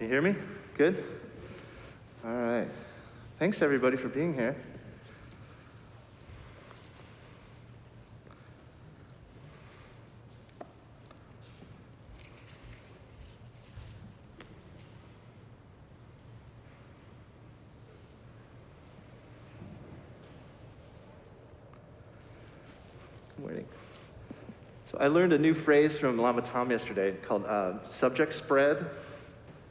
Can you hear me? Good? All right. Thanks, everybody, for being here. Good morning. So I learned a new phrase from Lama yesterday called subject spread.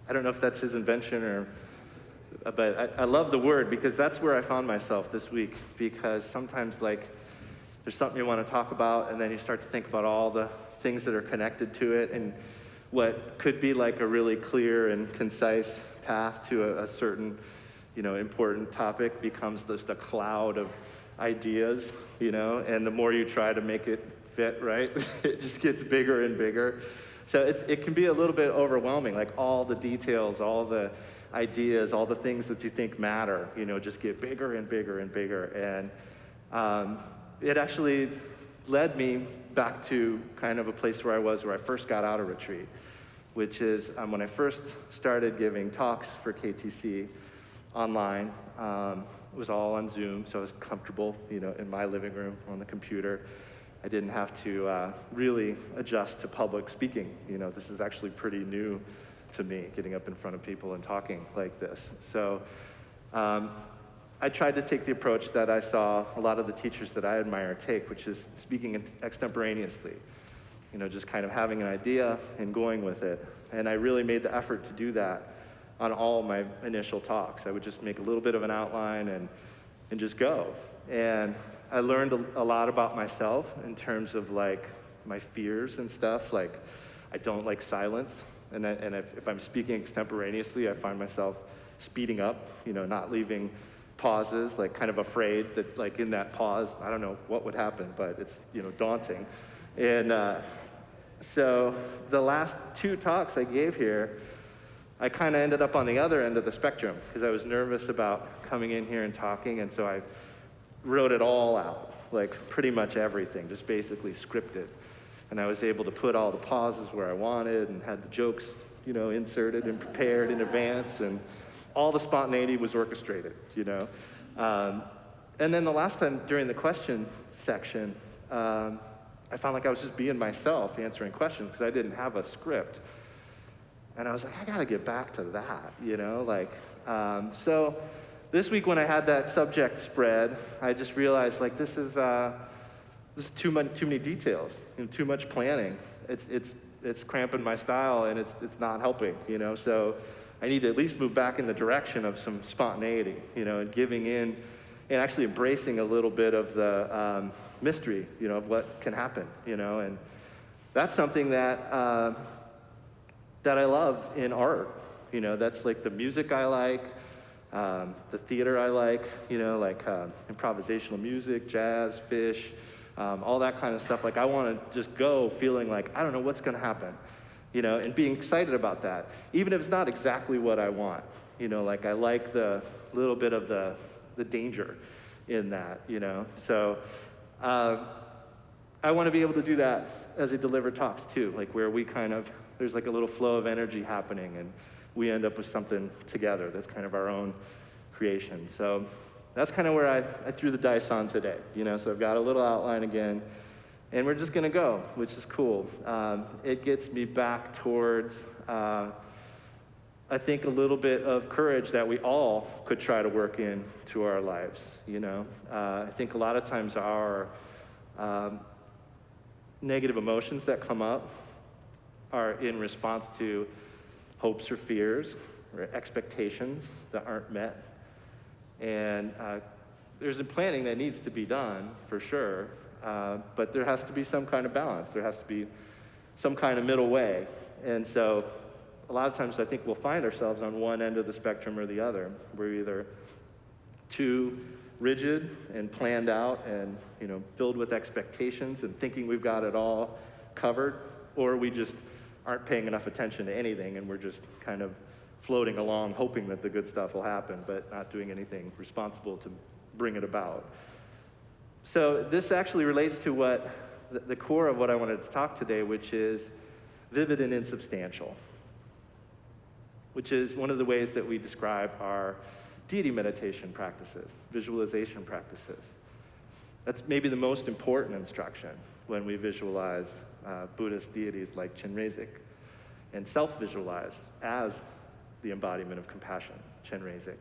I don't know if that's his invention but I love the word because that's where I found myself this week, because sometimes there's something you want to talk about and then you start to think about all the things that are connected to it, and what could be like a really clear and concise path to a certain, important topic becomes just a cloud of ideas, and the more you try to make it fit, right, it just gets bigger and bigger. So it can be a little bit overwhelming, like all the details, all the ideas, all the things that you think matter, just get bigger and bigger and bigger. And it actually led me back to kind of a place where I first got out of retreat, which is when I first started giving talks for KTC online. It was all on Zoom, so I was comfortable, in my living room on the computer. I didn't have to really adjust to public speaking. This is actually pretty new to me, getting up in front of people and talking like this. So I tried to take the approach that I saw a lot of the teachers that I admire take, which is speaking extemporaneously. Just kind of having an idea and going with it. And I really made the effort to do that on all my initial talks. I would just make a little bit of an outline and just go. And I learned a lot about myself in terms of my fears and stuff. Like, I don't like silence. And if I'm speaking extemporaneously, I find myself speeding up, not leaving pauses, kind of afraid that in that pause, I don't know what would happen, but it's, daunting. And so the last two talks I gave here, I kind of ended up on the other end of the spectrum because I was nervous about coming in here and talking, and so I wrote it all out, pretty much everything, just basically scripted. And I was able to put all the pauses where I wanted and had the jokes, inserted and prepared in advance, and all the spontaneity was orchestrated, And then the last time during the question section, I found like I was just being myself answering questions because I didn't have a script. And I was like, I gotta get back to that, So this week when I had that subject spread, I just realized this is too many details, too much planning. It's cramping my style and it's not helping, So I need to at least move back in the direction of some spontaneity, and giving in and actually embracing a little bit of the mystery, of what can happen, And that's something that I love in art, That's the music I like. The theater I like, improvisational music, jazz, fish, all that kind of stuff. I want to just go feeling like, I don't know what's going to happen, and being excited about that, even if it's not exactly what I want. I like the little bit of the danger in that, So I want to be able to do that as I deliver talks too, where we there's a little flow of energy happening and we end up with something together that's kind of our own creation. So that's kind of where I threw the dice on today, So I've got a little outline again, and we're just gonna go, which is cool. It gets me back towards, I think, a little bit of courage that we all could try to work into our lives, I think a lot of times our negative emotions that come up are in response to hopes or fears or expectations that aren't met. And there's a planning that needs to be done for sure, but there has to be some kind of balance. There has to be some kind of middle way. And so a lot of times I think we'll find ourselves on one end of the spectrum or the other. We're either too rigid and planned out and filled with expectations and thinking we've got it all covered, or we just aren't paying enough attention to anything and we're just kind of floating along hoping that the good stuff will happen, but not doing anything responsible to bring it about. So this actually relates to what the core of what I wanted to talk today, which is vivid and insubstantial. which is one of the ways that we describe our deity meditation practices, visualization practices. That's maybe the most important instruction when we visualize Buddhist deities like Chenrezig, and self-visualize as the embodiment of compassion, Chenrezig.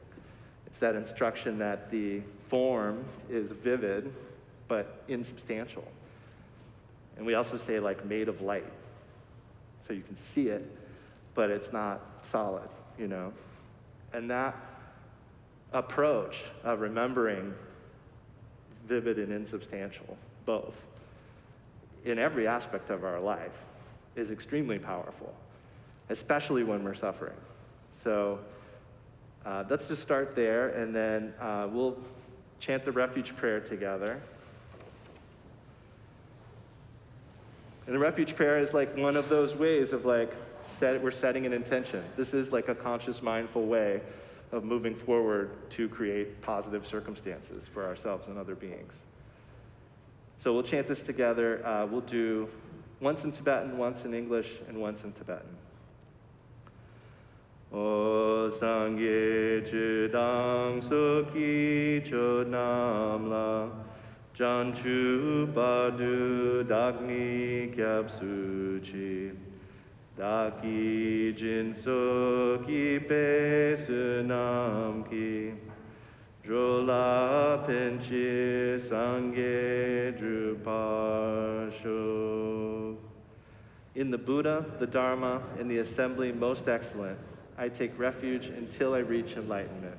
It's that instruction that the form is vivid, but insubstantial. And we also say like made of light. So you can see it, but it's not solid, you know? And that approach of remembering vivid and insubstantial, both, in every aspect of our life is extremely powerful, especially when we're suffering. So let's just start there, and then we'll chant the Refuge Prayer together. And the Refuge Prayer is like one of those ways of like, we're setting an intention. This is like a conscious, mindful way of moving forward to create positive circumstances for ourselves and other beings. So we'll chant this together. We'll do once in Tibetan, once in English, and once in Tibetan. O Sangye Chidang Soki Chodnam La Janchu Badu Dagni Kyapsu Chi Daki Jinso Ki Pe Sunam Ki Drola Penchi Sangye Drupasho. In the Buddha, the Dharma, and the assembly most excellent, I take refuge until I reach enlightenment.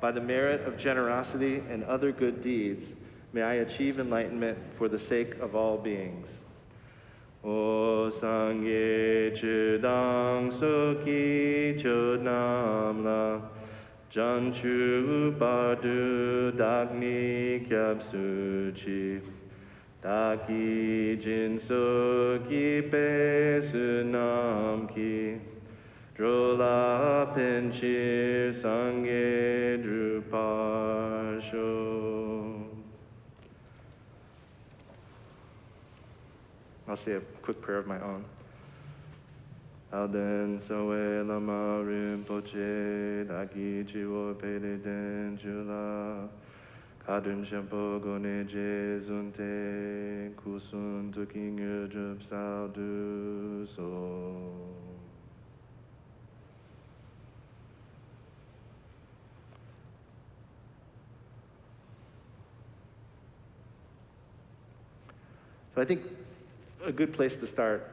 By the merit of generosity and other good deeds, may I achieve enlightenment for the sake of all beings. O Sangye Chidang Soki Chodnam La Janchu Badu Dagni Kyapsu Chi Daki Jinso Ki Pe Sunam Ki Drola Penchir Sangye Drupasho. I'll say a quick prayer of my own. Alden Soe Lama Rinpoche Daki Chiwo Pede Den Chula Kadun Shampo Gone Je Zunte Kusun Tuking Yudrup Saldu So. So I think a good place to start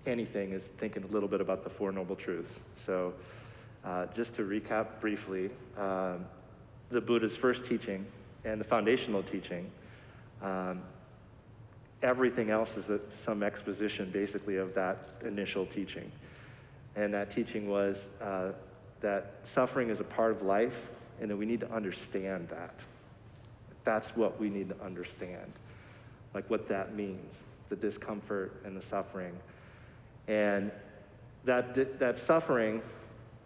anything is thinking a little bit about the Four Noble Truths. So just to recap briefly, the Buddha's first teaching and the foundational teaching, everything else is some exposition basically of that initial teaching. And that teaching was that suffering is a part of life and that we need to understand that. That's what we need to understand, like what that means, the discomfort and the suffering. And that suffering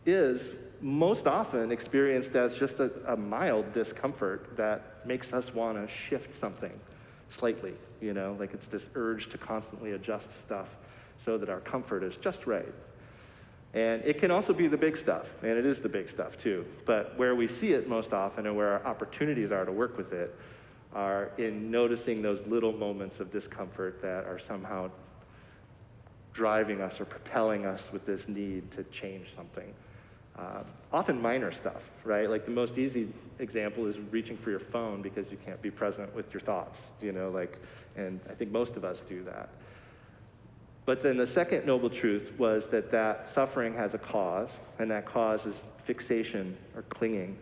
is most often experienced as just a mild discomfort that makes us want to shift something slightly, you know, like it's this urge to constantly adjust stuff so that our comfort is just right. And it can also be the big stuff, and it is the big stuff too. But where we see it most often and where our opportunities are to work with it are in noticing those little moments of discomfort that are somehow driving us or propelling us with this need to change something. Often minor stuff, right? Like the most easy example is reaching for your phone because you can't be present with your thoughts, you know, like, and I think most of us do that. But then the second noble truth was that suffering has a cause, and that cause is fixation or clinging,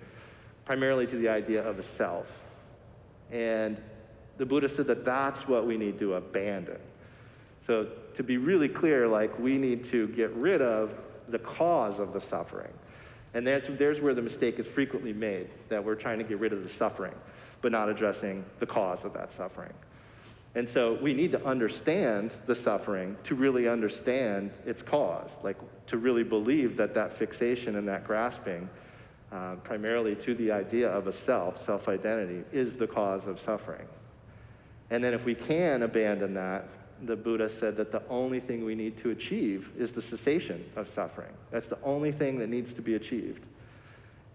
primarily to the idea of a self. And the Buddha said that that's what we need to abandon. So to be really clear, like we need to get rid of the cause of the suffering. And there's where the mistake is frequently made, that we're trying to get rid of the suffering, but not addressing the cause of that suffering. And so we need to understand the suffering to really understand its cause, like to really believe that fixation and that grasping, primarily to the idea of a self-identity, is the cause of suffering. And then if we can abandon that, the Buddha said that the only thing we need to achieve is the cessation of suffering. That's the only thing that needs to be achieved.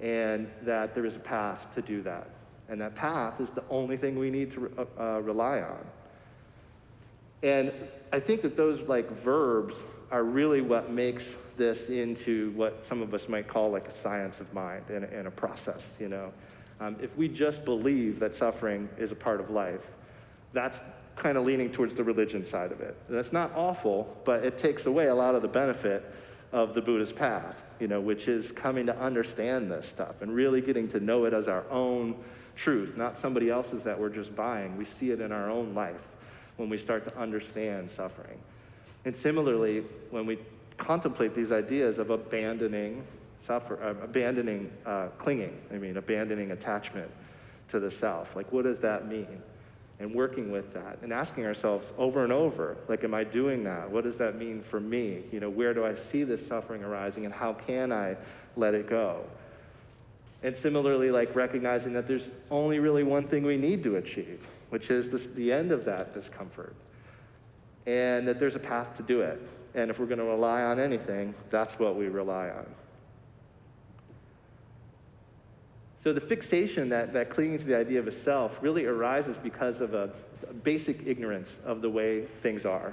And that there is a path to do that. And that path is the only thing we need to rely on. And I think that those like verbs are really what makes this into what some of us might call like a science of mind and a process, you know. If we just believe that suffering is a part of life, that's kind of leaning towards the religion side of it. And that's not awful, but it takes away a lot of the benefit of the Buddha's path, you know, which is coming to understand this stuff and really getting to know it as our own truth, not somebody else's that we're just buying. We see it in our own life when we start to understand suffering. And similarly, when we contemplate these ideas of abandoning clinging, abandoning attachment to the self, like what does that mean? And working with that and asking ourselves over and over, like, am I doing that? What does that mean for me? You know, where do I see this suffering arising and how can I let it go? And similarly, like recognizing that there's only really one thing we need to achieve, which is the end of that discomfort. And that there's a path to do it. And if we're going to rely on anything, that's what we rely on. So the fixation, that clinging to the idea of a self, really arises because of a basic ignorance of the way things are.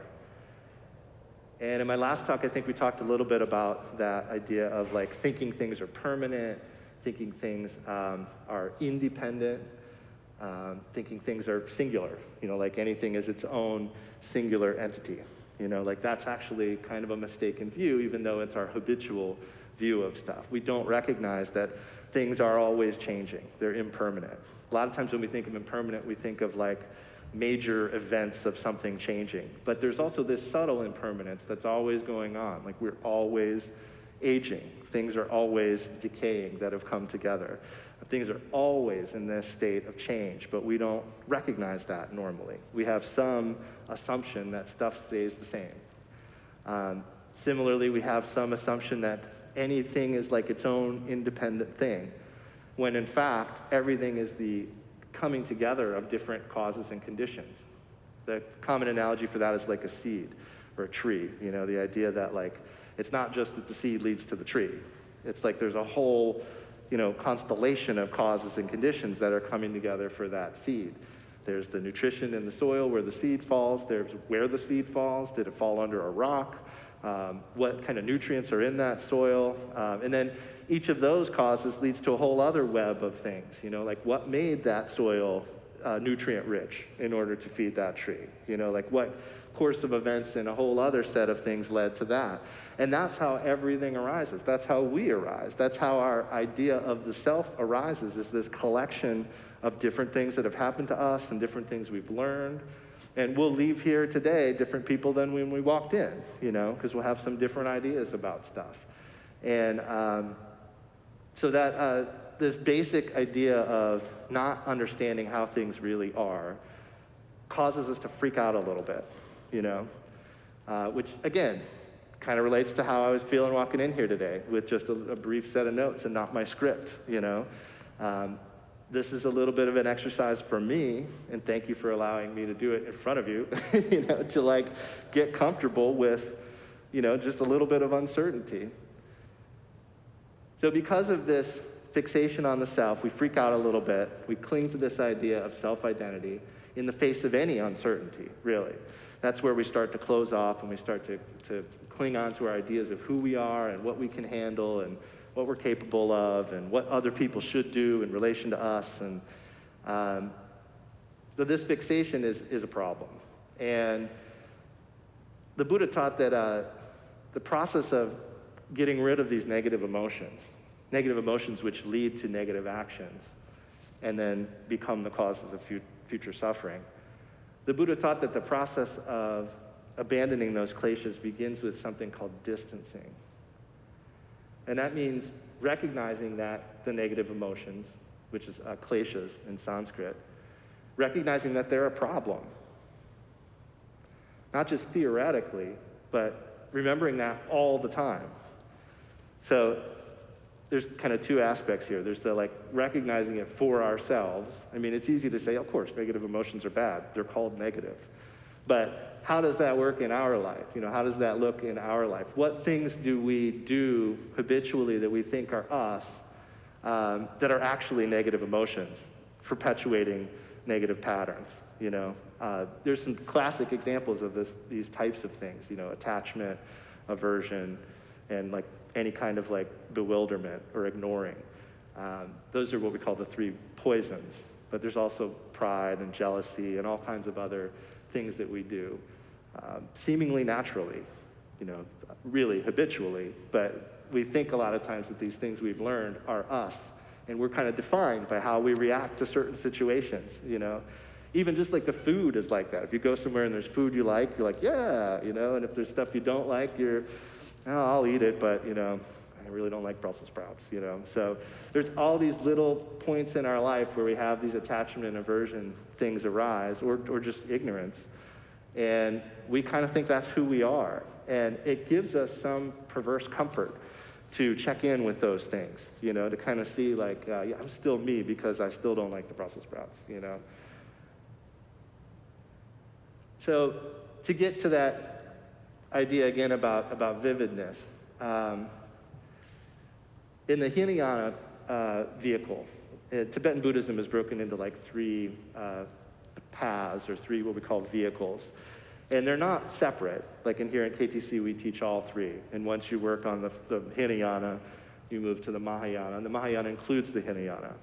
And in my last talk, I think we talked a little bit about that idea of like thinking things are permanent, thinking things are independent, thinking things are singular, you know, like anything is its own singular entity. You know, like that's actually kind of a mistaken view, even though it's our habitual view of stuff. We don't recognize that things are always changing. They're impermanent. A lot of times when we think of impermanent, we think of like major events of something changing. But there's also this subtle impermanence that's always going on. Like we're always aging. Things are always decaying that have come together. Things are always in this state of change, but we don't recognize that normally. We have some assumption that stuff stays the same. Similarly, we have some assumption that anything is like its own independent thing, when in fact, everything is the coming together of different causes and conditions. The common analogy for that is like a seed or a tree, you know, the idea that like, it's not just that the seed leads to the tree. It's like there's a whole, you know, constellation of causes and conditions that are coming together for that seed. There's the nutrition in the soil where the seed falls. There's where the seed falls. Did it fall under a rock? What kind of nutrients are in that soil? And then each of those causes leads to a whole other web of things, you know, like what made that soil nutrient rich in order to feed that tree? You know, like what course of events and a whole other set of things led to that? And that's how everything arises. That's how we arise. That's how our idea of the self arises, is this collection of different things that have happened to us and different things we've learned. And we'll leave here today different people than when we walked in, you know, because we'll have some different ideas about stuff. And so that this basic idea of not understanding how things really are causes us to freak out a little bit, you know, which again, kind of relates to how I was feeling walking in here today with just a brief set of notes and not my script, you know. This is a little bit of an exercise for me, and thank you for allowing me to do it in front of you, you know, to like get comfortable with, you know, just a little bit of uncertainty. So because of this fixation on the self, we freak out a little bit. We cling to this idea of self-identity in the face of any uncertainty, really. That's where we start to close off and we start to cling on to our ideas of who we are and what we can handle and what we're capable of and what other people should do in relation to us. And so this fixation is a problem. And the Buddha taught that the process of getting rid of these negative emotions which lead to negative actions and then become the causes of future suffering. The Buddha taught that the process of abandoning those kleshas begins with something called distancing. And that means recognizing that the negative emotions, which is kleshas in Sanskrit, recognizing that they're a problem. Not just theoretically, but remembering that all the time. So there's kind of two aspects here. There's the like recognizing it for ourselves. I mean, it's easy to say, of course, negative emotions are bad. They're called negative. But how does that work in our life? How does that look in our life? What things do we do habitually that we think are us that are actually negative emotions, perpetuating negative patterns? There's some classic examples of these types of things, attachment, aversion, and like any kind of like bewilderment or ignoring. Those are what we call the three poisons. But there's also pride and jealousy and all kinds of other things that we do, seemingly naturally, really habitually. But we think a lot of times that these things we've learned are us, and we're kind of defined by how we react to certain situations. Even just like the food is like that. If you go somewhere and there's food you like, you're like, yeah, and if there's stuff you don't like, you're, oh, I'll eat it, but I really don't like Brussels sprouts, So there's all these little points in our life where we have these attachment and aversion things arise, or just ignorance. And we kind of think that's who we are. And it gives us some perverse comfort to check in with those things, to kind of see like, yeah, I'm still me because I still don't like the Brussels sprouts, So to get to that idea again about vividness, in the Hinayana vehicle, Tibetan Buddhism is broken into like three paths, or three what we call vehicles. And they're not separate. Like in here at KTC, we teach all three. And once you work on the Hinayana, you move to the Mahayana. And the Mahayana includes the Hinayana.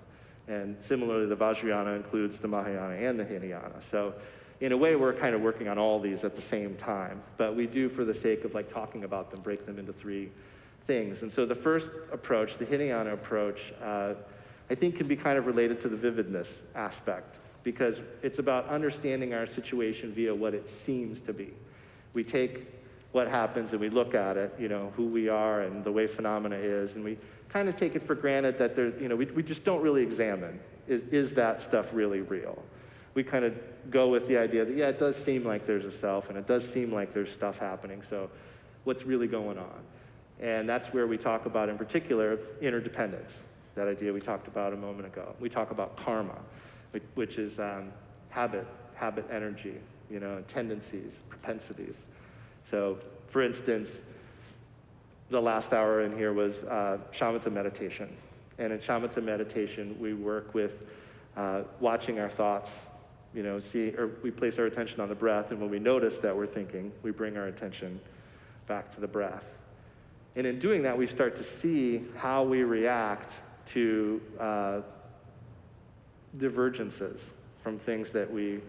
And similarly, the Vajrayana includes the Mahayana and the Hinayana. So in a way, we're kind of working on all these at the same time. But we do, for the sake of like talking about them, break them into three things. And so the first approach, the Hinayana approach, I think can be kind of related to the vividness aspect, because it's about understanding our situation via what it seems to be. We take what happens and we look at it, who we are and the way phenomena is, and we kind of take it for granted that there, we just don't really examine, is that stuff really real? We kind of go with the idea that, yeah, it does seem like there's a self, and it does seem like there's stuff happening, so what's really going on? And that's where we talk about, in particular, interdependence, that idea we talked about a moment ago. We talk about karma, which is habit energy, tendencies, propensities. So, for instance, the last hour in here was shamatha meditation. And in shamatha meditation, we work with watching our thoughts, we place our attention on the breath, and when we notice that we're thinking, we bring our attention back to the breath. And in doing that, we start to see how we react to divergences from things that we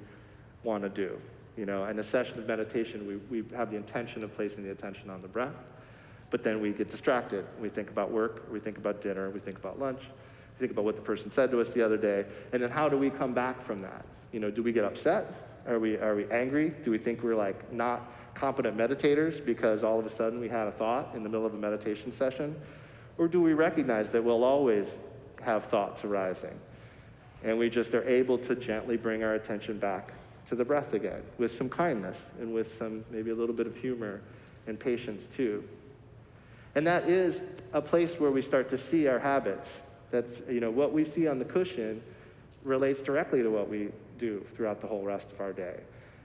want to do. In a session of meditation, we have the intention of placing the attention on the breath, but then we get distracted. We think about work, we think about dinner, we think about lunch, we think about what the person said to us the other day, and then how do we come back from that? Do we get upset? Are we angry? Do we think we're like not competent meditators because all of a sudden we had a thought in the middle of a meditation session? Or do we recognize that we'll always have thoughts arising, and we just are able to gently bring our attention back to the breath again, with some kindness and with some, maybe a little bit of humor and patience too. And that is a place where we start to see our habits. That's, what we see on the cushion relates directly to what we do throughout the whole rest of our day.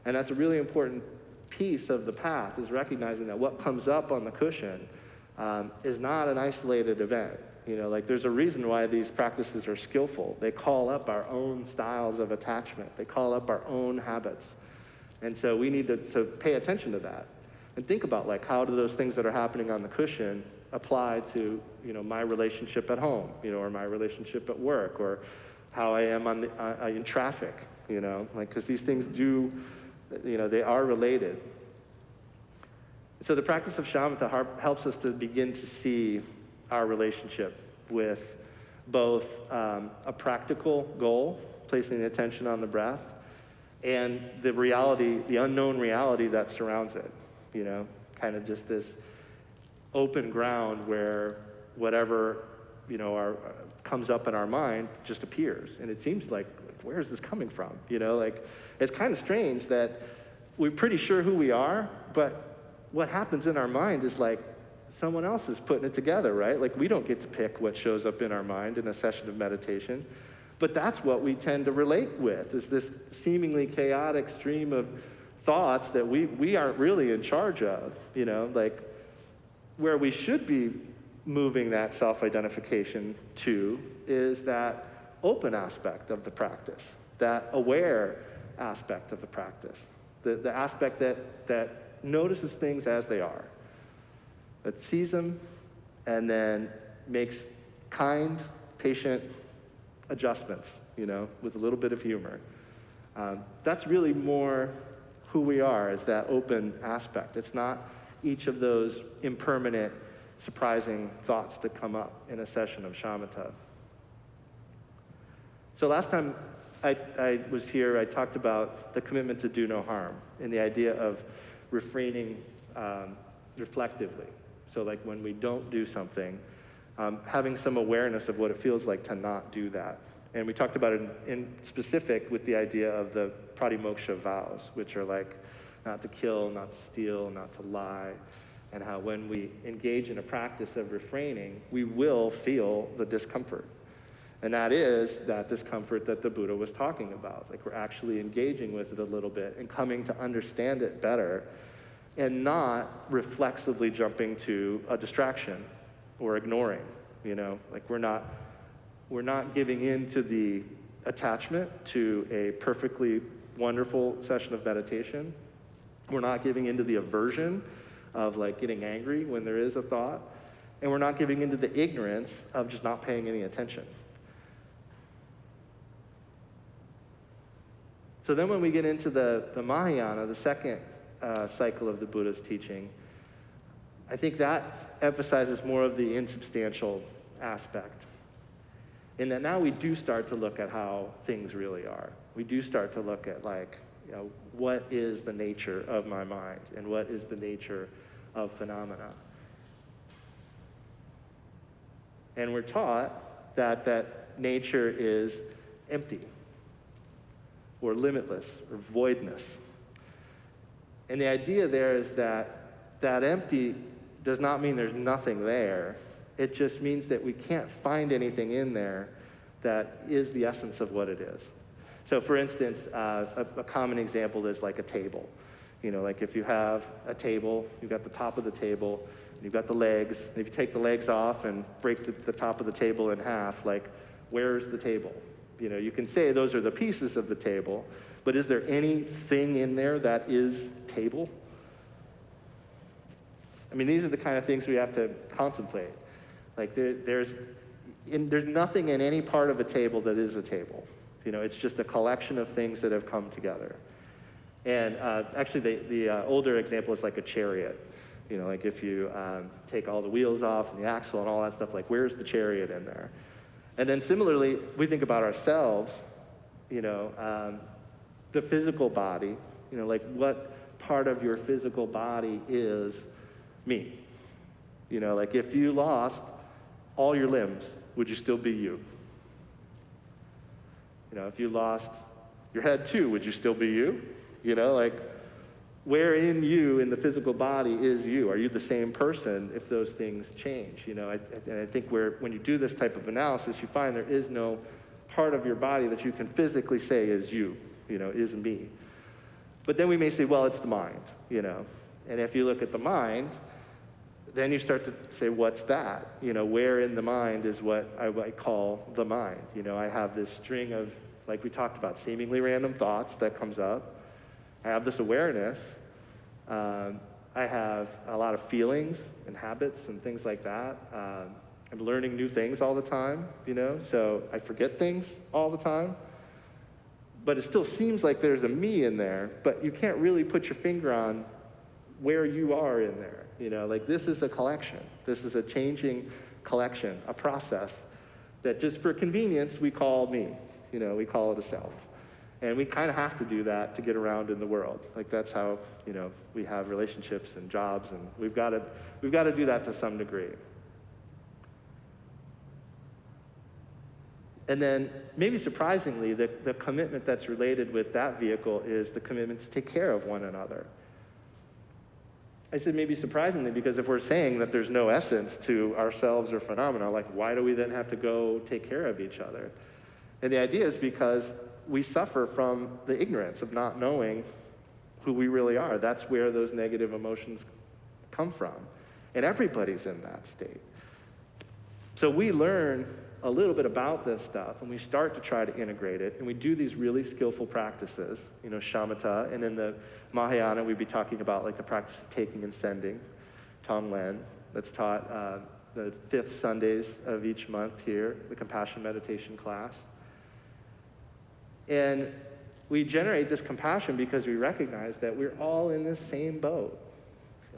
And that's a really important piece of the path, is recognizing that what comes up on the cushion is not an isolated event. There's a reason why these practices are skillful. They call up our own styles of attachment. They call up our own habits. And so we need to pay attention to that and think about how do those things that are happening on the cushion apply to, my relationship at home, or my relationship at work, or how I am in traffic, because these things do, they are related. So the practice of shamatha helps us to begin to see our relationship with both a practical goal, placing the attention on the breath, and the reality, the unknown reality that surrounds it, kind of just this open ground where whatever, comes up in our mind just appears. And it seems like where is this coming from? It's kind of strange that we're pretty sure who we are, but what happens in our mind is someone else is putting it together, right? We don't get to pick what shows up in our mind in a session of meditation, but that's what we tend to relate with, is this seemingly chaotic stream of thoughts that we aren't really in charge of, like where we should be moving that self-identification to is that open aspect of the practice, that aware aspect of the practice, the aspect that notices things as they are, that sees them and then makes kind, patient adjustments, with a little bit of humor. That's really more who we are, is that open aspect. It's not each of those impermanent, surprising thoughts that come up in a session of shamatha. So last time I was here, I talked about the commitment to do no harm and the idea of refraining reflectively. So like when we don't do something, having some awareness of what it feels like to not do that. And we talked about it in specific with the idea of the pratimoksha vows, which are like not to kill, not to steal, not to lie, and how when we engage in a practice of refraining, we will feel the discomfort. And that is that discomfort that the Buddha was talking about. Like we're actually engaging with it a little bit and coming to understand it better and not reflexively jumping to a distraction or ignoring, like we're not giving in to the attachment to a perfectly wonderful session of meditation. We're not giving into the aversion of like getting angry when there is a thought, and we're not giving into the ignorance of just not paying any attention. So then when we get into the Mahayana, the second cycle of the Buddha's teaching, I think that emphasizes more of the insubstantial aspect. In that now we do start to look at how things really are. We do start to look at like, what is the nature of my mind and what is the nature of phenomena. And we're taught that nature is empty or limitless or voidness. And the idea there is that empty does not mean there's nothing there. It just means that we can't find anything in there that is the essence of what it is. So for instance, a common example is like a table. Like if you have a table, you've got the top of the table, you've got the legs, and if you take the legs off and break the top of the table in half, like where's the table? You can say those are the pieces of the table, but is there anything in there that is table? I mean, these are the kind of things we have to contemplate. Like there's nothing in any part of a table that is a table. It's just a collection of things that have come together. And actually the older example is like a chariot. Like if you take all the wheels off and the axle and all that stuff, like where's the chariot in there? And then similarly, we think about ourselves, the physical body, like what part of your physical body is me? Like if you lost all your limbs, would you still be you? If you lost your head too, would you still be you? Like where in you, in the physical body, is you? Are you the same person if those things change? And I think when you do this type of analysis, you find there is no part of your body that you can physically say is you, is me. But then we may say, well, it's the mind, And if you look at the mind, then you start to say, what's that? Where in the mind is what I might call the mind? I have this string of, like we talked about, seemingly random thoughts that comes up. I have this awareness. I have a lot of feelings and habits and things like that. I'm learning new things all the time, so I forget things all the time. But it still seems like there's a me in there, but you can't really put your finger on where you are in there. Like this is a collection. This is a changing collection, a process that just for convenience we call me. We call it a self. And we kind of have to do that to get around in the world. Like that's how, we have relationships and jobs, and we've got to do that to some degree. And then maybe surprisingly, the commitment that's related with that vehicle is the commitment to take care of one another. I said maybe surprisingly because if we're saying that there's no essence to ourselves or phenomena, like why do we then have to go take care of each other? And the idea is because we suffer from the ignorance of not knowing who we really are. That's where those negative emotions come from. And everybody's in that state. So we learn a little bit about this stuff, and we start to try to integrate it, and we do these really skillful practices, shamatha, and in the Mahayana, we'd be talking about like the practice of taking and sending, Tonglen, that's taught the 5th Sundays of each month here, the compassion meditation class. And we generate this compassion because we recognize that we're all in this same boat.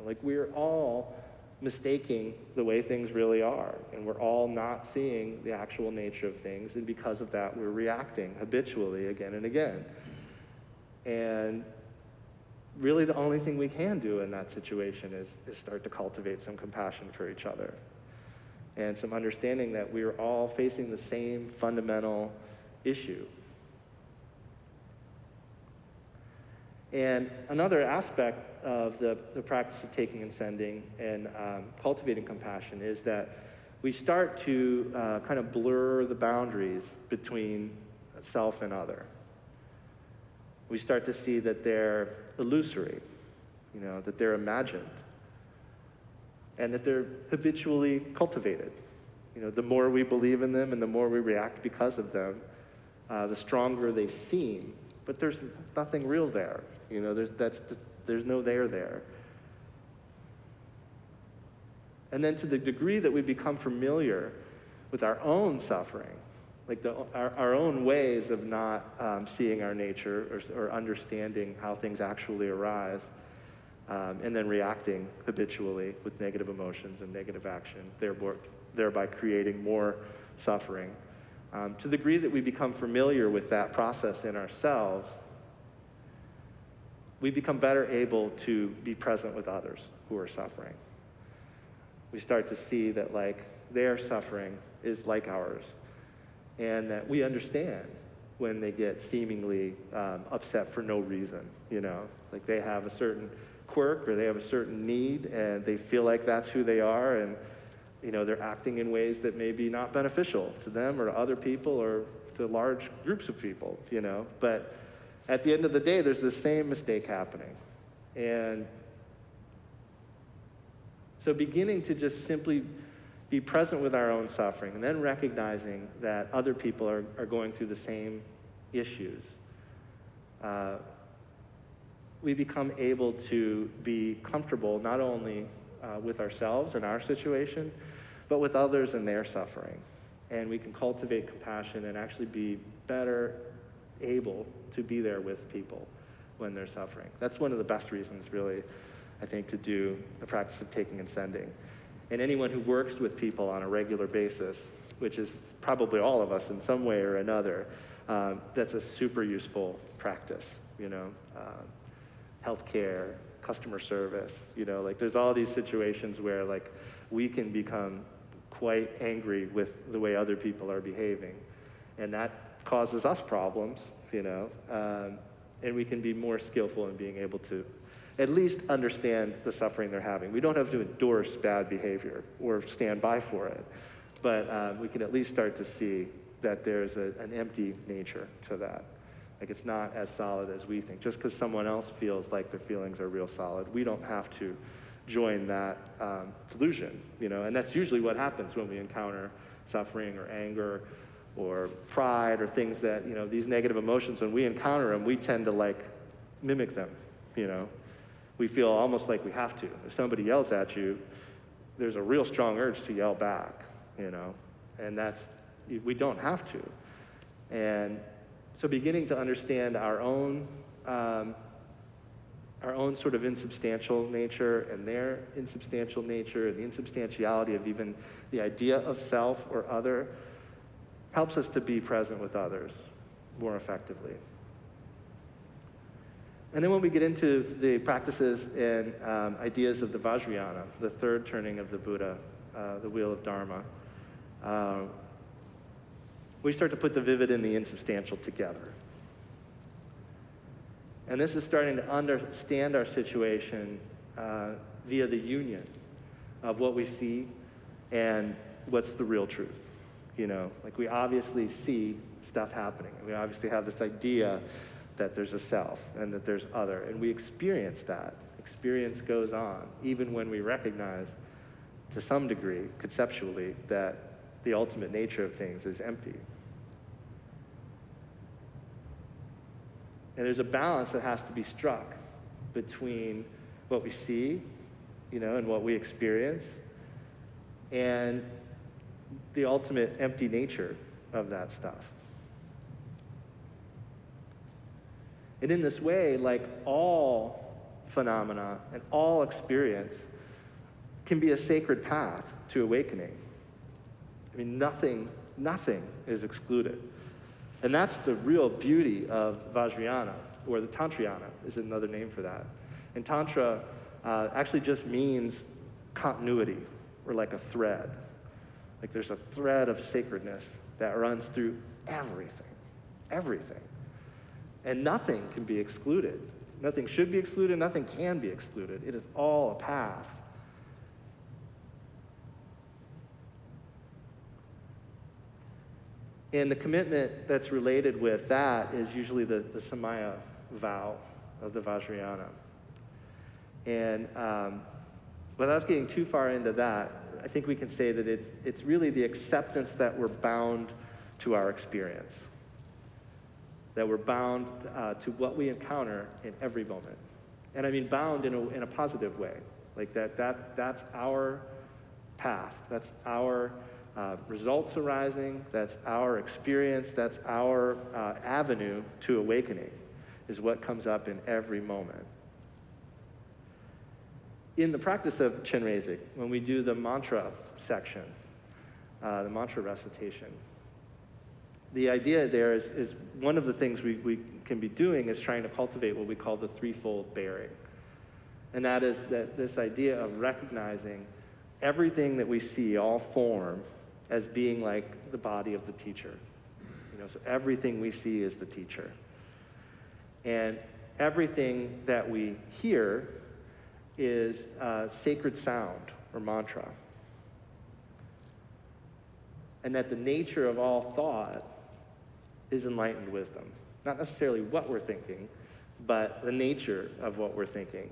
Like we're all mistaking the way things really are, and we're all not seeing the actual nature of things, and because of that we're reacting habitually again and again. And really the only thing we can do in that situation is start to cultivate some compassion for each other and some understanding that we're all facing the same fundamental issue. And another aspect of the practice of taking and sending and cultivating compassion is that we start to kind of blur the boundaries between self and other. We start to see that they're illusory, that they're imagined, and that they're habitually cultivated. The more we believe in them and the more we react because of them, the stronger they seem. But there's nothing real there. There's no there. And then to the degree that we become familiar with our own suffering, like our own ways of not seeing our nature or understanding how things actually arise, and then reacting habitually with negative emotions and negative action, thereby creating more suffering. To the degree that we become familiar with that process in ourselves, we become better able to be present with others who are suffering. We start to see that their suffering is like ours, and that we understand when they get seemingly upset for no reason, like they have a certain quirk or they have a certain need and they feel like that's who they are, and they're acting in ways that may be not beneficial to them or to other people or to large groups of people, but at the end of the day, there's the same mistake happening. And so beginning to just simply be present with our own suffering and then recognizing that other people are going through the same issues, we become able to be comfortable not only with ourselves and our situation, but with others and their suffering. And we can cultivate compassion and actually be better able to be there with people when they're suffering. That's one of the best reasons, really, I think, to do the practice of taking and sending. And anyone who works with people on a regular basis, which is probably all of us in some way or another, that's a super useful practice, healthcare, customer service, there's all these situations where we can become quite angry with the way other people are behaving. And that causes us problems, and we can be more skillful in being able to at least understand the suffering they're having. We don't have to endorse bad behavior or stand by for it, but we can at least start to see that there's an empty nature to that. It's not as solid as we think. Just because someone else feels like their feelings are real solid, we don't have to join that delusion, and that's usually what happens when we encounter suffering or anger or pride or things that, these negative emotions, when we encounter them, we tend to mimic them, We feel almost like we have to. If somebody yells at you, there's a real strong urge to yell back, and we don't have to. And so beginning to understand our own sort of insubstantial nature and their insubstantial nature and the insubstantiality of even the idea of self or other helps us to be present with others more effectively. And then when we get into the practices and ideas of the Vajrayana, the third turning of the Buddha, the wheel of Dharma, we start to put the vivid and the insubstantial together. And this is starting to understand our situation via the union of what we see and what's the real truth. We obviously see stuff happening. We obviously have this idea that there's a self and that there's other, and we experience that. Experience goes on, even when we recognize, to some degree, conceptually, that the ultimate nature of things is empty. And there's a balance that has to be struck between what we see, and what we experience, and the ultimate empty nature of that stuff. And in this way, like all phenomena and all experience can be a sacred path to awakening. I mean, nothing is excluded. And that's the real beauty of Vajrayana, or the Tantrayana is another name for that. And Tantra actually just means continuity, or like a thread. Like there's a thread of sacredness that runs through everything. And nothing can be excluded. Nothing should be excluded, nothing can be excluded. It is all a path. And the commitment that's related with that is usually the Samaya vow of the Vajrayana. And without getting too far into that, I think we can say that it's really the acceptance that we're bound to our experience, that we're bound to what we encounter in every moment. And I mean bound in a positive way, like that's our path, that's our results arising, that's our experience, that's our avenue to awakening, is what comes up in every moment. In the practice of Chenrezig, when we do the mantra section, the mantra recitation, the idea there is one of the things we can be doing is trying to cultivate what we call the threefold bearing. And that is that this idea of recognizing everything that we see, all form, as being like the body of the teacher. So everything we see is the teacher. And everything that we hear is sacred sound or mantra. And that the nature of all thought is enlightened wisdom. Not necessarily what we're thinking, but the nature of what we're thinking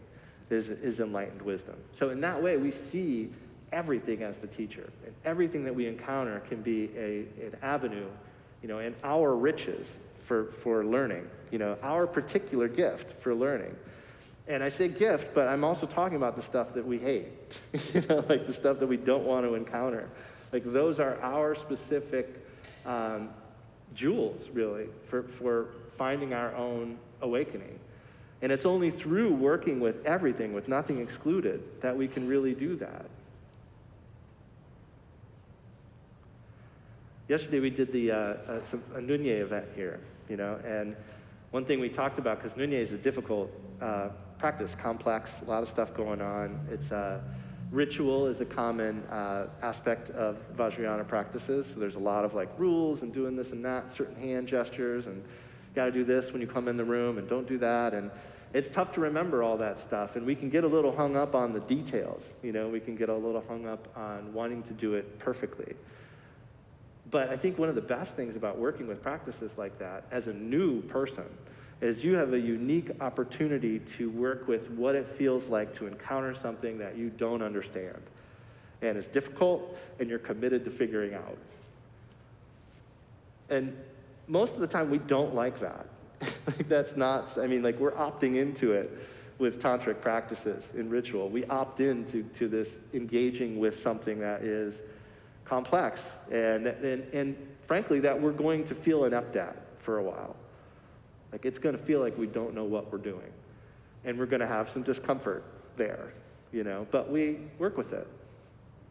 is enlightened wisdom. So in that way, we see everything as the teacher. And everything that we encounter can be an avenue, and our riches for learning, our particular gift for learning. And I say gift, but I'm also talking about the stuff that we hate, like the stuff that we don't want to encounter. Like those are our specific jewels, really, for finding our own awakening. And it's only through working with everything, with nothing excluded, that we can really do that. Yesterday we did a Nunye event here, and one thing we talked about, because Nunye is a difficult practice, complex, a lot of stuff going on. It's ritual is a common aspect of Vajrayana practices. So there's a lot of like rules and doing this and that, certain hand gestures, and you got to do this when you come in the room and don't do that. And it's tough to remember all that stuff. And we can get a little hung up on the details. We can get a little hung up on wanting to do it perfectly. But I think one of the best things about working with practices like that as a new person is you have a unique opportunity to work with what it feels like to encounter something that you don't understand. And it's difficult, and you're committed to figuring out. And most of the time, we don't like that. That's not, we're opting into it with tantric practices in ritual. We opt into this engaging with something that is complex, and frankly, that we're going to feel inept at for a while. Like it's going to feel like we don't know what we're doing, and we're going to have some discomfort there, but we work with it.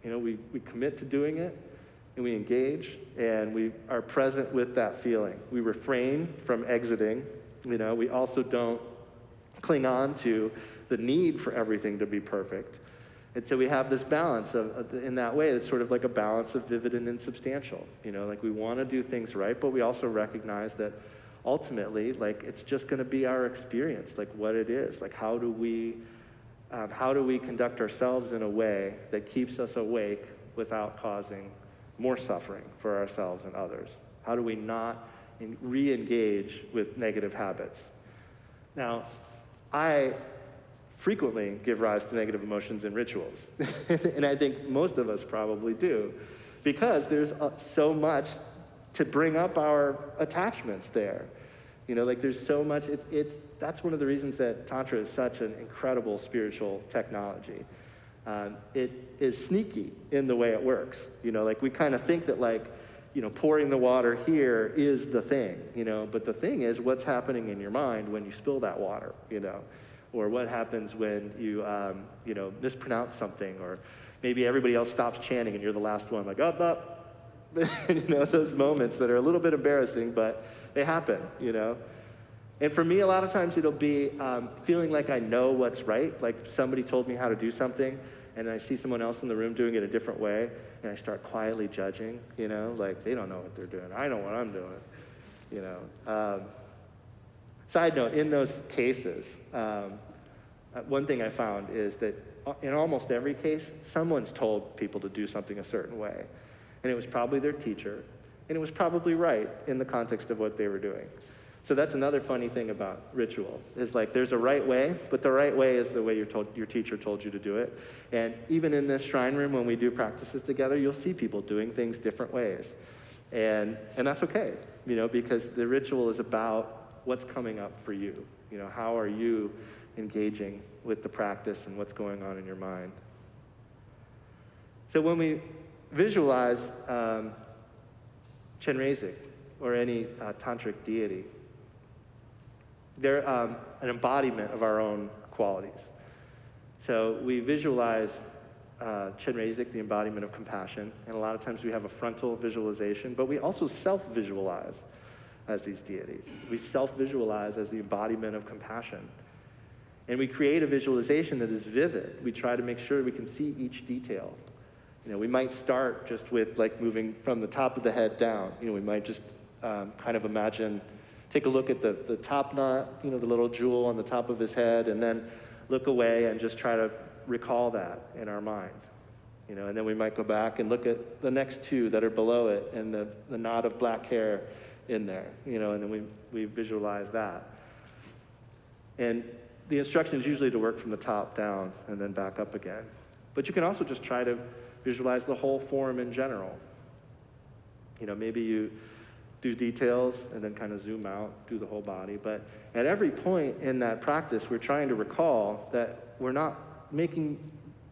We commit to doing it, and we engage, and we are present with that feeling. We refrain from exiting. We also don't cling on to the need for everything to be perfect. And so we have this balance in that way. It's sort of like a balance of vivid and insubstantial. Like we want to do things right, but we also recognize that ultimately, like it's just going to be our experience, like what it is. Like how do we conduct ourselves in a way that keeps us awake without causing more suffering for ourselves and others? How do we not re-engage with negative habits? Now, I frequently give rise to negative emotions in rituals. And I think most of us probably do, because there's so much to bring up our attachments there. Like there's so much, that's one of the reasons that Tantra is such an incredible spiritual technology. It is sneaky in the way it works. Like we kind of think that like, pouring the water here is the thing, but the thing is what's happening in your mind when you spill that water, or what happens when you, mispronounce something, or maybe everybody else stops chanting and you're the last one, like, up, up. Those moments that are a little bit embarrassing, but they happen, And for me, a lot of times it'll be feeling like I know what's right, like somebody told me how to do something, and I see someone else in the room doing it a different way, and I start quietly judging, like they don't know what they're doing. I know what I'm doing, Side note, in those cases, one thing I found is that in almost every case, someone's told people to do something a certain way. And it was probably their teacher, and it was probably right in the context of what they were doing. So that's another funny thing about ritual, is like there's a right way, but the right way is the way your teacher told you to do it. And even in this shrine room, when we do practices together, you'll see people doing things different ways. And that's okay, because the ritual is about what's coming up for you. How are you engaging with the practice and what's going on in your mind? So when we visualize Chenrezig or any tantric deity, they're an embodiment of our own qualities. So we visualize Chenrezig, the embodiment of compassion, and a lot of times we have a frontal visualization, but we also self-visualize as these deities. We self-visualize as the embodiment of compassion. And we create a visualization that is vivid. We try to make sure we can see each detail. We might start just with like moving from the top of the head down. We might just kind of imagine, take a look at the top knot, the little jewel on the top of his head, and then look away and just try to recall that in our mind. And then we might go back and look at the next two that are below it and the knot of black hair in there, and then we visualize that. And the instruction is usually to work from the top down and then back up again. But you can also just try to visualize the whole form in general. Maybe you do details and then kind of zoom out, do the whole body. But at every point in that practice, we're trying to recall that we're not making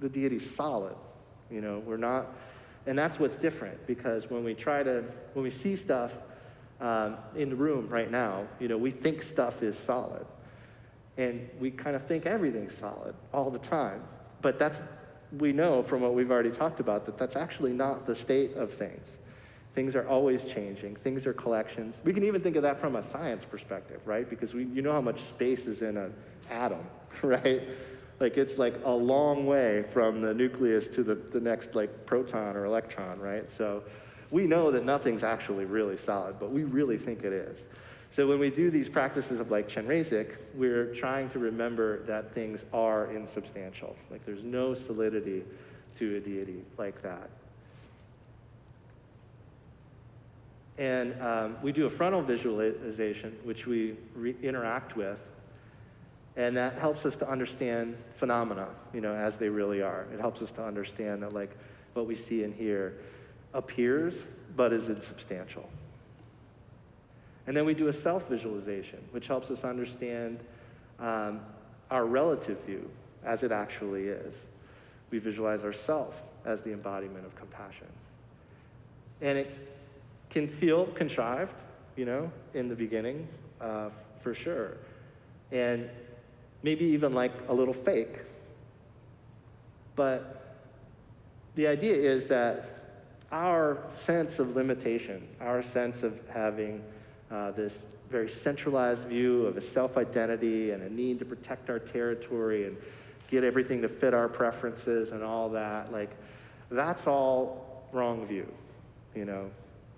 the deity solid. We're not, and that's what's different, because when we see stuff in the room right now, we think stuff is solid. And we kind of think everything's solid all the time. But we know from what we've already talked about that that's actually not the state of things. Things are always changing. Things are collections. We can even think of that from a science perspective, right? Because you know how much space is in an atom, right? Like it's like a long way from the nucleus to the next like proton or electron, right? So we know that nothing's actually really solid, but we really think it is. So when we do these practices of like Chenrezig, we're trying to remember that things are insubstantial. Like there's no solidity to a deity like that. And we do a frontal visualization, which we interact with, and that helps us to understand phenomena, as they really are. It helps us to understand that like what we see in here appears, but is insubstantial. And then we do a self-visualization, which helps us understand our relative view as it actually is. We visualize ourselves as the embodiment of compassion. And it can feel contrived, in the beginning, for sure. And maybe even like a little fake. But the idea is that our sense of limitation, our sense of having this very centralized view of a self-identity and a need to protect our territory and get everything to fit our preferences and all that, like, that's all wrong view,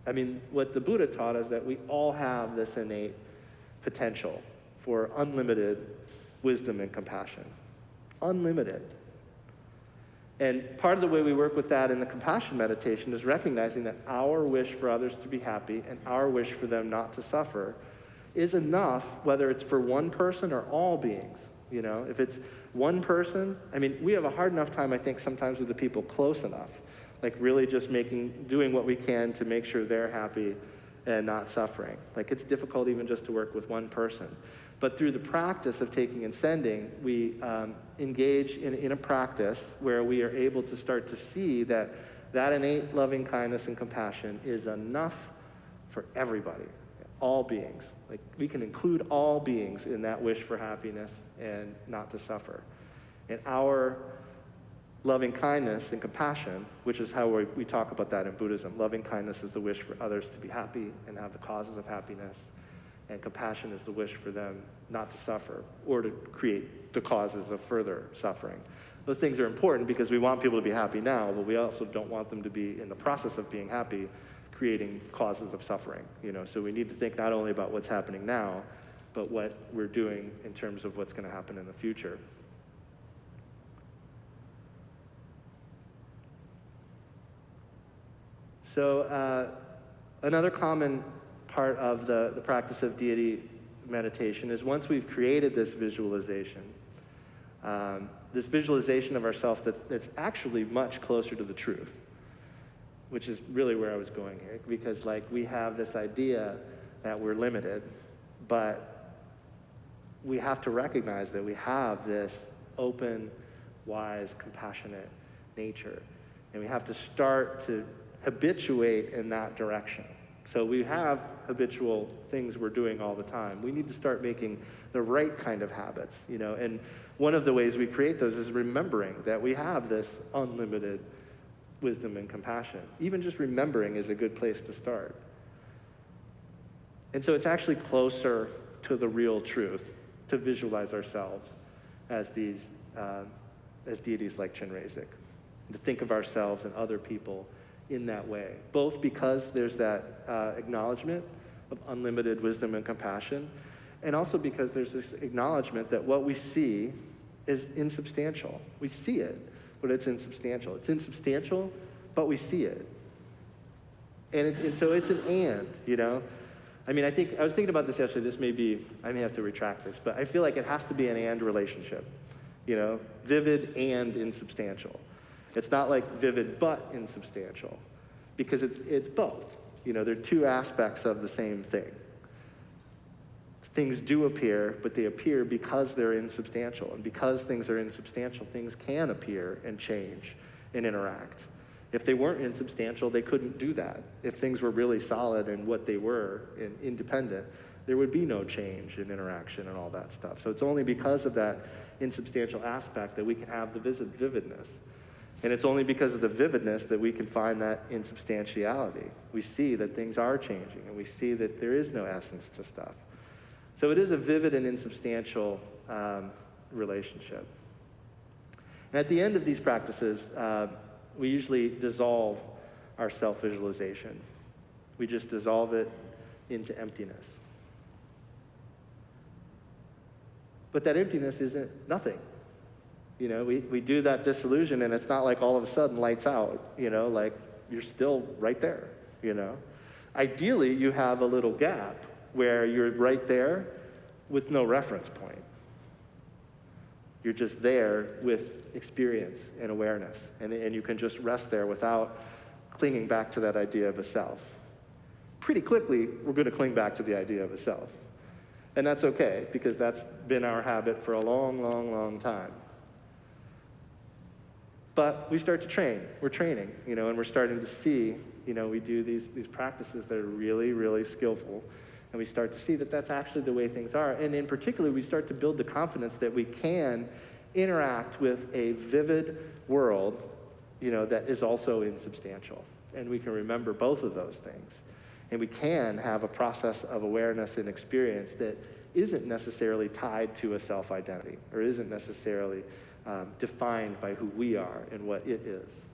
I mean, what the Buddha taught is that we all have this innate potential for unlimited wisdom and compassion. Unlimited. And part of the way we work with that in the compassion meditation is recognizing that our wish for others to be happy and our wish for them not to suffer is enough, whether it's for one person or all beings. If it's one person, we have a hard enough time, I think, sometimes with the people close enough, like really just doing what we can to make sure they're happy and not suffering. Like, it's difficult even just to work with one person. But through the practice of taking and sending, we engage in a practice where we are able to start to see that innate loving kindness and compassion is enough for everybody, all beings. Like, we can include all beings in that wish for happiness and not to suffer. And our loving kindness and compassion, which is how we talk about that in Buddhism. Loving kindness is the wish for others to be happy and have the causes of happiness. And compassion is the wish for them not to suffer or to create the causes of further suffering. Those things are important because we want people to be happy now, but we also don't want them to be, in the process of being happy, creating causes of suffering. So we need to think not only about what's happening now, but what we're doing in terms of what's going to happen in the future. So another common part of the practice of deity meditation is, once we've created this visualization of ourselves that's actually much closer to the truth, which is really where I was going here, because we have this idea that we're limited, but we have to recognize that we have this open, wise, compassionate nature, and we have to start to habituate in that direction. So we have habitual things we're doing all the time. We need to start making the right kind of habits, and one of the ways we create those is remembering that we have this unlimited wisdom and compassion. Even just remembering is a good place to start. And so it's actually closer to the real truth to visualize ourselves as as deities like Chenrezig, to think of ourselves and other people in that way, both because there's that acknowledgement of unlimited wisdom and compassion, and also because there's this acknowledgement that what we see is insubstantial. We see it, but it's insubstantial. It's insubstantial, but we see it. And so it's an and, I think, I was thinking about this yesterday, I may have to retract this, but I feel like it has to be an and relationship, vivid and insubstantial. It's not like vivid but insubstantial, because it's both. They're two aspects of the same thing. Things do appear, but they appear because they're insubstantial. And because things are insubstantial, things can appear and change and interact. If they weren't insubstantial, they couldn't do that. If things were really solid and what they were and independent, there would be no change in interaction and all that stuff. So it's only because of that insubstantial aspect that we can have the vividness. And it's only because of the vividness that we can find that insubstantiality. We see that things are changing, and we see that there is no essence to stuff. So it is a vivid and insubstantial relationship. And at the end of these practices, we usually dissolve our self-visualization. We just dissolve it into emptiness. But that emptiness isn't nothing. We do that disillusion, and it's not like all of a sudden lights out, like you're still right there, Ideally, you have a little gap where you're right there with no reference point. You're just there with experience and awareness, and you can just rest there without clinging back to that idea of a self. Pretty quickly, we're going to cling back to the idea of a self. And that's okay, because that's been our habit for a long, long, long time. But we start to train. We're training, and we're starting to see, we do these practices that are really, really skillful, and we start to see that that's actually the way things are. And in particular, we start to build the confidence that we can interact with a vivid world, that is also insubstantial. And we can remember both of those things. And we can have a process of awareness and experience that isn't necessarily tied to a self-identity, or isn't necessarily defined by who we are and what it is.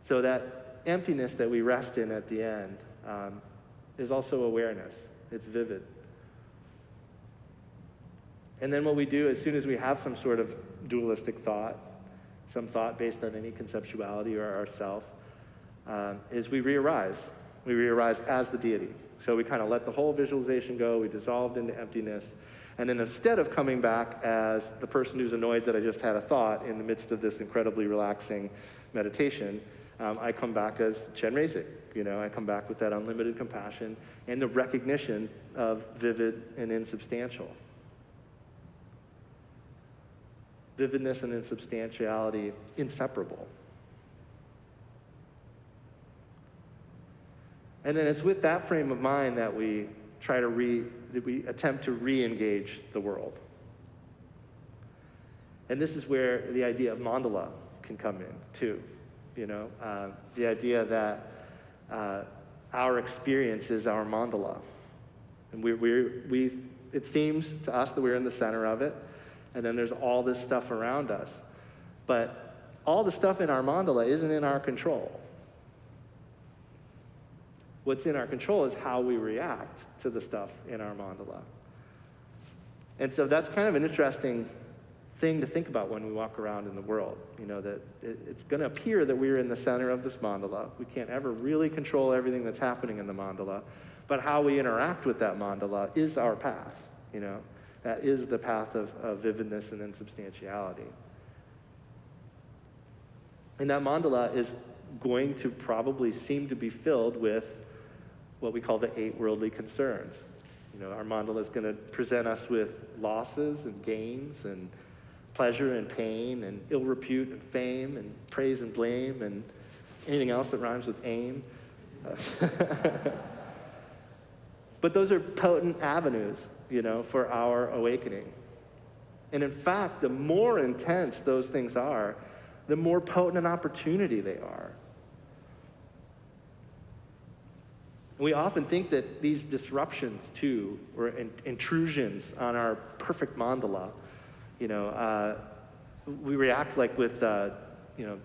So that emptiness that we rest in at the end is also awareness. It's vivid. And then what we do as soon as we have some sort of dualistic thought, some thought based on any conceptuality or ourself, is we re-arise. We re-arise as the deity. So we kind of let the whole visualization go, we dissolved into emptiness, and then instead of coming back as the person who's annoyed that I just had a thought in the midst of this incredibly relaxing meditation, I come back as Chenrezig. I come back with that unlimited compassion and the recognition of vivid and insubstantial. Vividness and insubstantiality, inseparable. And then it's with that frame of mind that we attempt to re-engage the world. And this is where the idea of mandala can come in too. The idea that our experience is our mandala. And it seems to us that we're in the center of it, and then there's all this stuff around us. But all the stuff in our mandala isn't in our control. What's in our control is how we react to the stuff in our mandala. And so that's kind of an interesting thing to think about when we walk around in the world. That it's going to appear that we're in the center of this mandala. We can't ever really control everything that's happening in the mandala, but how we interact with that mandala is our path. That is the path of vividness and insubstantiality. And that mandala is going to probably seem to be filled with what we call the 8 worldly concerns. Our mandala is going to present us with losses and gains and pleasure and pain and ill repute and fame and praise and blame and anything else that rhymes with aim. But those are potent avenues, for our awakening. And in fact, the more intense those things are, the more potent an opportunity they are. We often think that these disruptions, too, or intrusions on our perfect mandala, we react like with,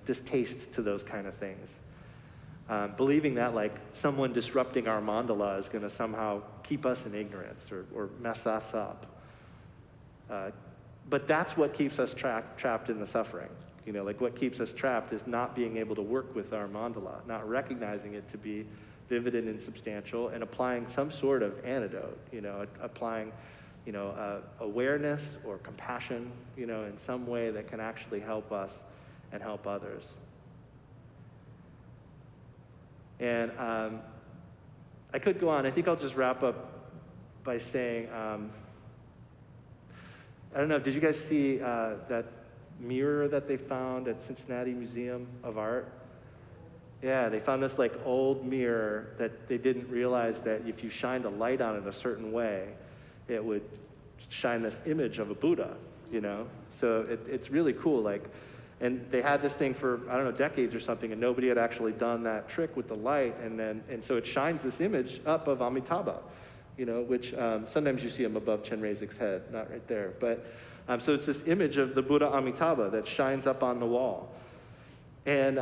distaste to those kind of things. Believing that like someone disrupting our mandala is going to somehow keep us in ignorance or mess us up. But that's what keeps us trapped in the suffering. What keeps us trapped is not being able to work with our mandala, not recognizing it to be vivid and insubstantial, and applying some sort of antidote, applying, awareness or compassion, in some way that can actually help us and help others. And I could go on. I think I'll just wrap up by saying, I don't know, did you guys see that mirror that they found at Cincinnati Museum of Art? Yeah, they found this like old mirror that they didn't realize that if you shined a light on it a certain way, it would shine this image of a Buddha, So it's really cool. And they had this thing for, I don't know, decades or something, and nobody had actually done that trick with the light. And so it shines this image up of Amitabha, which sometimes you see him above Chenrezig's head, not right there. But so it's this image of the Buddha Amitabha that shines up on the wall. And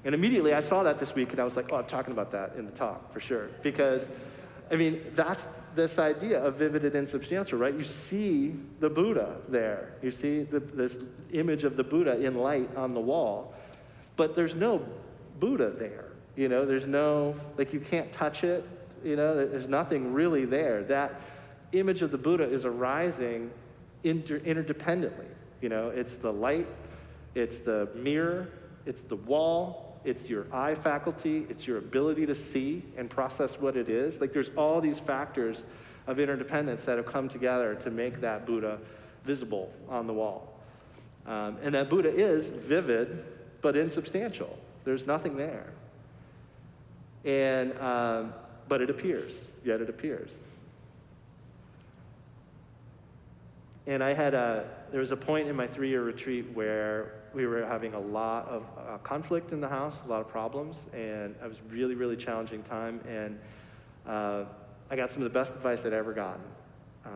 immediately I saw that this week, and I was like, I'm talking about that in the talk, for sure. Because, that's this idea of vivid and insubstantial, right? You see the Buddha there. You see this image of the Buddha in light on the wall. But there's no Buddha there. There's no, you can't touch it. There's nothing really there. That image of the Buddha is arising interdependently. It's the light, it's the mirror, it's the wall, it's your eye faculty, it's your ability to see and process what it is. There's all these factors of interdependence that have come together to make that Buddha visible on the wall. And that Buddha is vivid, but insubstantial. There's nothing there. And, but it appears, yet it appears. And there was a point in my 3-year retreat where we were having a lot of conflict in the house, a lot of problems, and it was really, really challenging time. And I got some of the best advice I'd ever gotten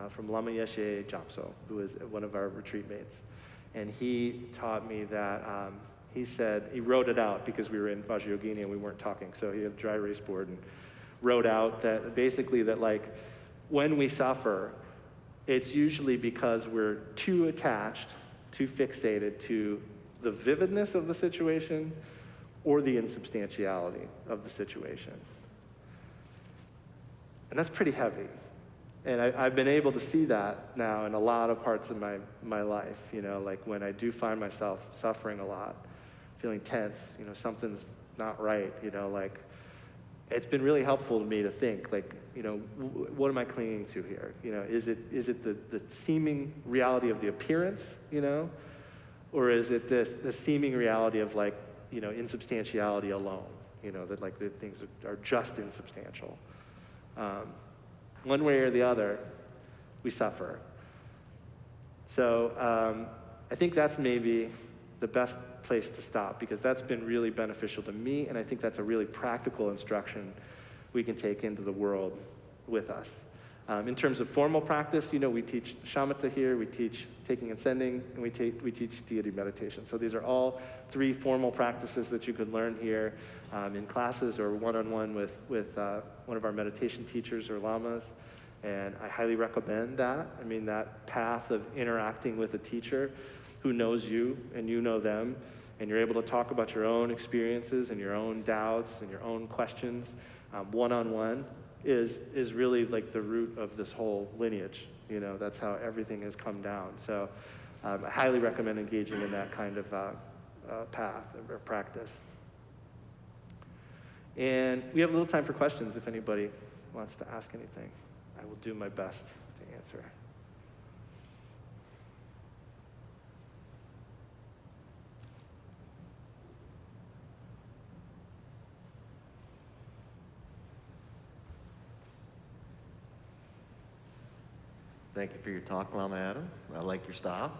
from Lama Yeshe Japso, who was one of our retreat mates. And he taught me that, he wrote it out because we were in Vajrayana and we weren't talking, so he had a dry erase board and wrote out that basically that when we suffer, it's usually because we're too attached, too fixated to the vividness of the situation or the insubstantiality of the situation. And that's pretty heavy. And I've been able to see that now in a lot of parts of my life, like when I do find myself suffering a lot, feeling tense, something's not right, like it's been really helpful to me to think, like, what am I clinging to here? Is it the seeming reality of the appearance, or is it the seeming reality of like, insubstantiality alone, that like the things are just insubstantial. One way or the other, we suffer. So I think that's maybe the best place to stop, because that's been really beneficial to me, and I think that's a really practical instruction we can take into the world with us. In terms of formal practice, we teach shamatha here, we teach taking and sending, and we teach deity meditation. So these are all 3 formal practices that you could learn here in classes or one-on-one with one of our meditation teachers or lamas. And I highly recommend that. I mean, that path of interacting with a teacher who knows you and you know them, and you're able to talk about your own experiences and your own doubts and your own questions one-on-one is really like the root of this whole lineage. That's how everything has come down. So I highly recommend engaging in that kind of path or practice. And we have a little time for questions if anybody wants to ask anything. I will do my best to answer. Thank you for your talk, Lama Adam. I like your style.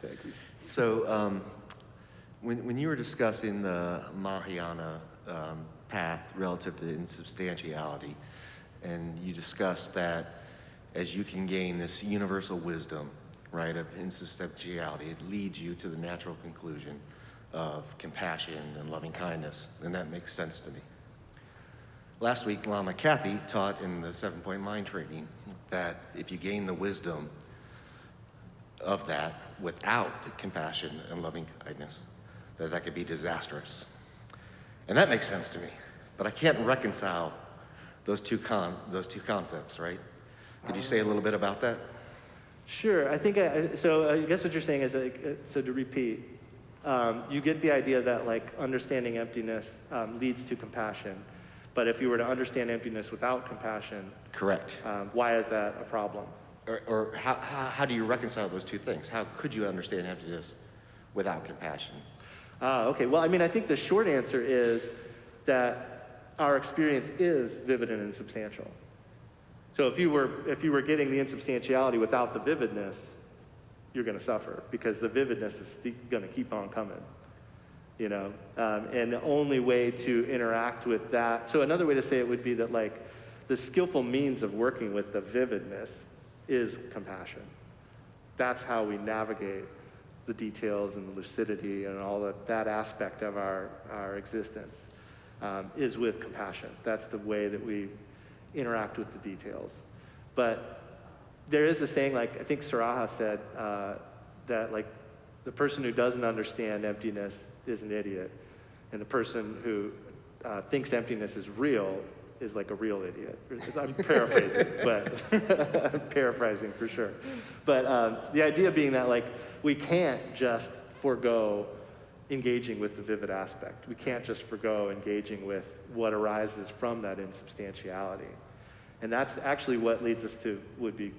Thank you. So when you were discussing the Mahayana path relative to insubstantiality, and you discussed that as you can gain this universal wisdom, right, of insubstantiality, it leads you to the natural conclusion of compassion and loving kindness, and that makes sense to me. Last week, Lama Kathy taught in the 7-point mind training that if you gain the wisdom of that without compassion and loving kindness, that could be disastrous. And that makes sense to me, but I can't reconcile those two concepts, right? Could you say a little bit about that? Sure. I think so. I guess what you're saying is, so to repeat, you get the idea that like understanding emptiness leads to compassion, but if you were to understand emptiness without compassion, correct. Why is that a problem? Or how do you reconcile those two things? How could you understand emptiness without compassion? Okay. Well, I mean, I think the short answer is that our experience is vivid and insubstantial. So if you were getting the insubstantiality without the vividness, you're going to suffer, because the vividness is going to keep on coming. And the only way to interact with that, so another way to say it would be that like the skillful means of working with the vividness is compassion. That's how we navigate the details and the lucidity and all that aspect of our existence, is with compassion. That's the way that we interact with the details. But there is a saying, like I think Saraha said, that like the person who doesn't understand emptiness is an idiot, and the person who thinks emptiness is real is like a real idiot. I'm paraphrasing, but I'm paraphrasing for sure. But the idea being that like we can't just forego engaging with the vivid aspect. We can't just forego engaging with what arises from that insubstantiality. And that's actually what leads us to would be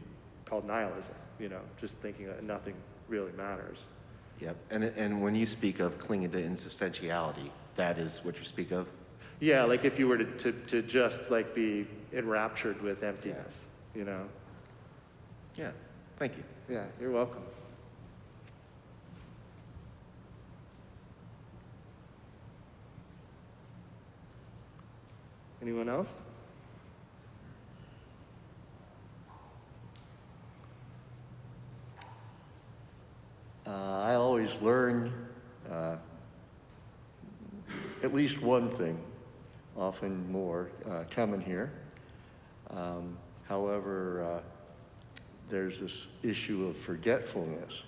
called nihilism, just thinking that nothing really matters. Yep. And when you speak of clinging to insubstantiality, that is what you speak of? Yeah, like if you were to just like be enraptured with emptiness, Yeah, thank you. Yeah, you're welcome. Anyone else? I always learn at least one thing, often more, coming here. However, there's this issue of forgetfulness.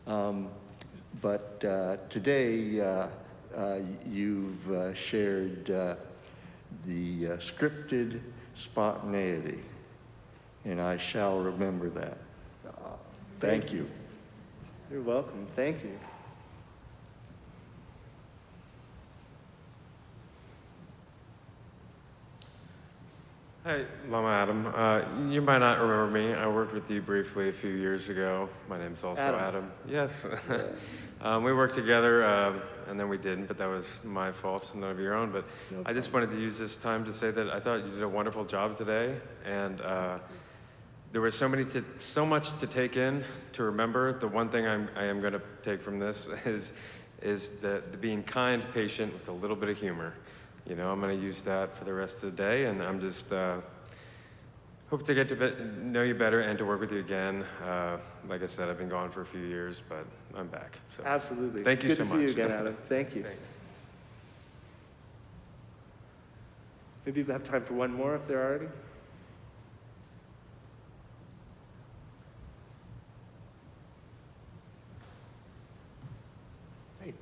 But today, you've shared the scripted spontaneity, and I shall remember that. Thank you. You're welcome. Thank you. Hi, Lama Adam. You might not remember me. I worked with you briefly a few years ago. My name's also Adam. Yes. We worked together, and then we didn't, but that was my fault, none of your own. But I just wanted to use this time to say that I thought you did a wonderful job today, and there was so much to take in, to remember. The one thing I am going to take from this is the being kind, patient, with a little bit of humor. You know, I'm going to use that for the rest of the day, and I'm just hope to get to know you better and to work with you again. Like I said, I've been gone for a few years, but I'm back. So. Absolutely. Thank you so much. Good to see you again, Adam. Thank you. Thanks. Maybe we have time for one more if there are any. Hey.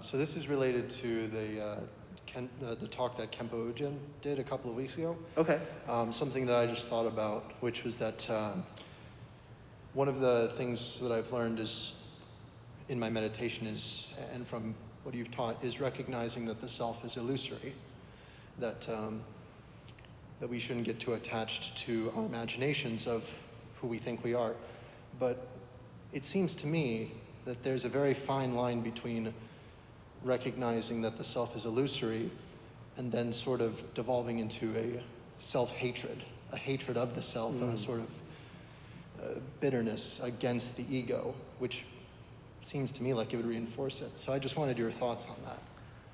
So this is related to the talk that Kempo Ujin did a couple of weeks ago. Okay. Something that I just thought about, which was that one of the things that I've learned is in my meditation is, and from what you've taught, is recognizing that the self is illusory, that we shouldn't get too attached to our imaginations of who we think we are. But it seems to me that there's a very fine line between recognizing that the self is illusory and then sort of devolving into a self-hatred, a hatred of the self, and a sort of bitterness against the ego, which seems to me like it would reinforce it. So I just wanted your thoughts on that.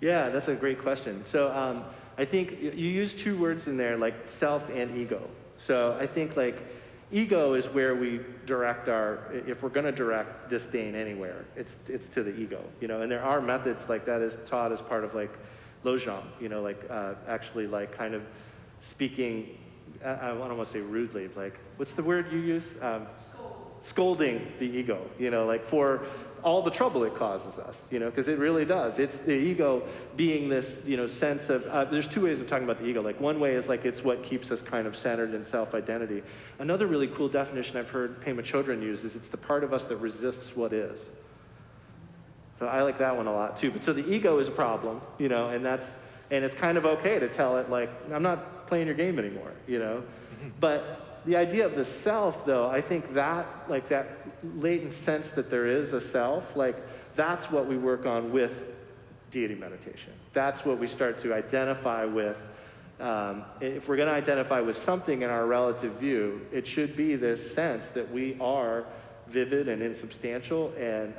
Yeah, that's a great question. So I think you use two words in there, like self and ego. So I think like ego is where we direct if we're going to direct disdain anywhere, it's to the ego, you know, and there are methods like that is taught as part of like Lojong, you know, like actually like kind of speaking, I don't want to say rudely, like, what's the word you use? Scolding the ego, you know, like for all the trouble it causes us, you know, because it really does. It's the ego being this, you know, sense of, there's two ways of talking about the ego. Like one way is like it's what keeps us kind of centered in self-identity. Another really cool definition I've heard Pema Chodron use is it's the part of us that resists what is. So I like that one a lot too. But so the ego is a problem, you know, and it's kind of okay to tell it like, I'm not playing your game anymore, you know. But the idea of the self, though, I think that, like that latent sense that there is a self, like that's what we work on with deity meditation. That's what we start to identify with. If we're going to identify with something in our relative view, it should be this sense that we are vivid and insubstantial, and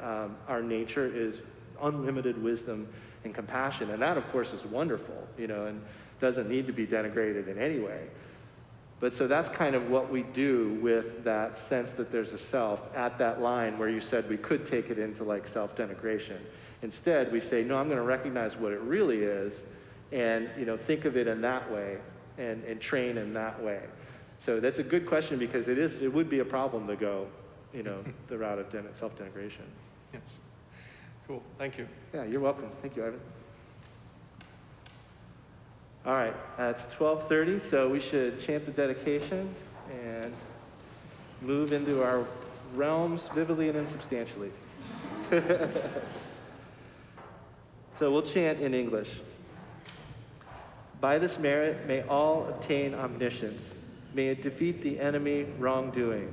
our nature is unlimited wisdom and compassion. And that, of course, is wonderful, you know, and doesn't need to be denigrated in any way. But so that's kind of what we do with that sense that there's a self at that line where you said we could take it into like self-denigration. Instead, we say, no, I'm going to recognize what it really is and, you know, think of it in that way and train in that way. So that's a good question because it would be a problem to go, you know, the route of self-denigration. Yes. Cool. Thank you. Yeah, you're welcome. Thank you, Ivan. All right, it's 12:30, so we should chant the dedication and move into our realms vividly and insubstantially. So we'll chant in English. By this merit, may all obtain omniscience. May it defeat the enemy wrongdoing.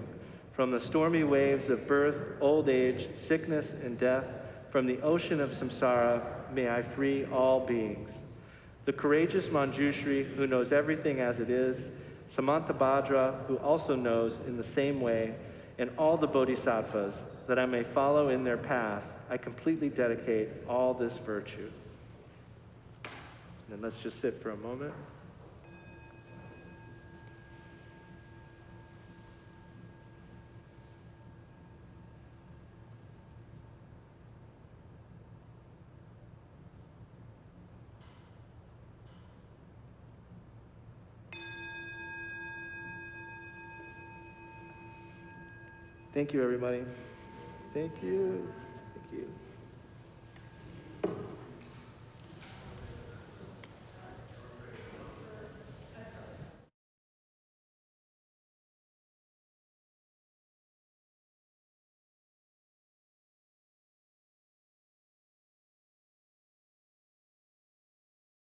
From the stormy waves of birth, old age, sickness, and death, from the ocean of samsara, may I free all beings. The courageous Manjushri, who knows everything as it is, Samantabhadra, who also knows in the same way, and all the bodhisattvas, that I may follow in their path, I completely dedicate all this virtue. And then let's just sit for a moment. Thank you, everybody. Thank you. Thank you.